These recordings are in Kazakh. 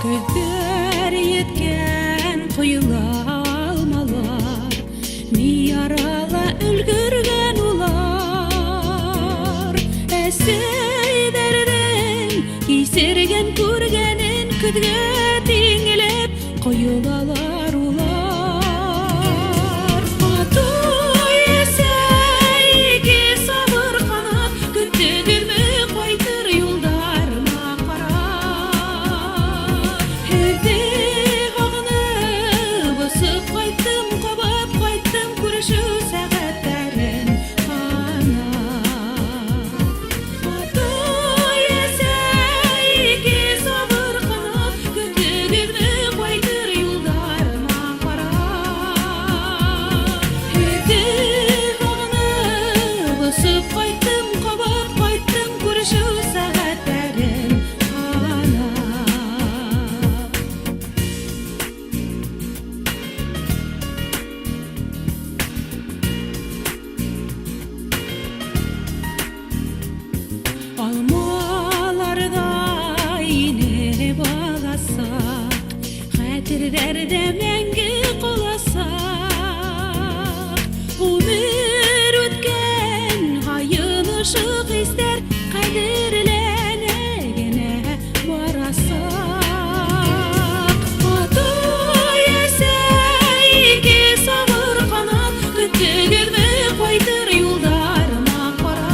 Көздер еткен құйыла алмалар, ми арала үлгірген олар. Әсейдердің кейсерген көргенін күдге теңелеп құйылалар олар. Атой әсейге сабыр қанат, күттігілмі қайтыр юлдарына қарап. Қайттым, қабап қайттым, көрішу сағаттарын ғана. Атой әсейге сабыр қанат, күттігілмі қайтыр юлдарына қарап. Қайттым, қабап қайттым, көрішу сағаттарын ғана. Алмаларда ине баласақ, хәтерләрдә мәңгі қоласақ. Өмір өткен қайынышы хистер қадірләнә генә барасақ. Атой әсейге сабыр қанат, күттігілмі қайтыр юлдарына қарап.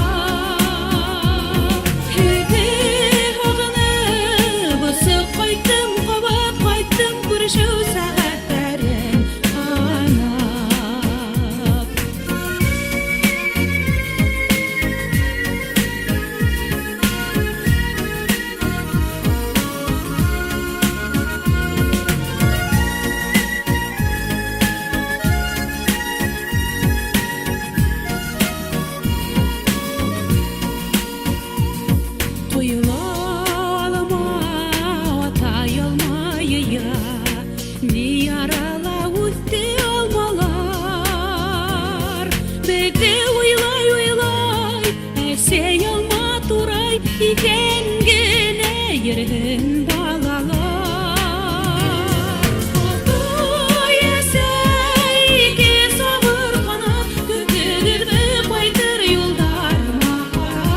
Қайттым, қабап қайттым, көрішу сағаттарын анап. Ни арала үтті алмалар, бәгде уйлай, әсей алма турай, икен генә ерген балалар. Атой әсейге сабыр қанат, күттігілмі қайтыр юлдарына қарап.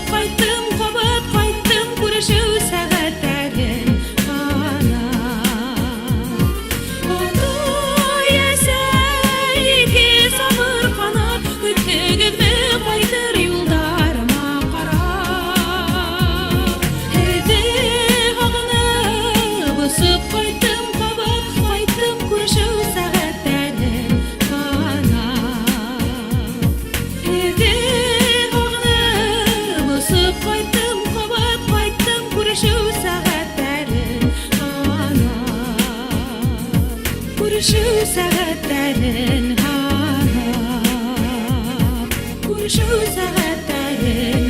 Қайттым, қабап қайттым, көрішу сағаттарын ғана. Атой әсейге сабыр қанат, күттігілмі қайтыр юлдарына қарап. Қайттым, қабап қайттым, көрішу сағаттарын ғана. Қайттым, қабап қайттым, көрішу сағаттарын ғана. Көрішу сағаттарын ғана. Көрішу сағаттарын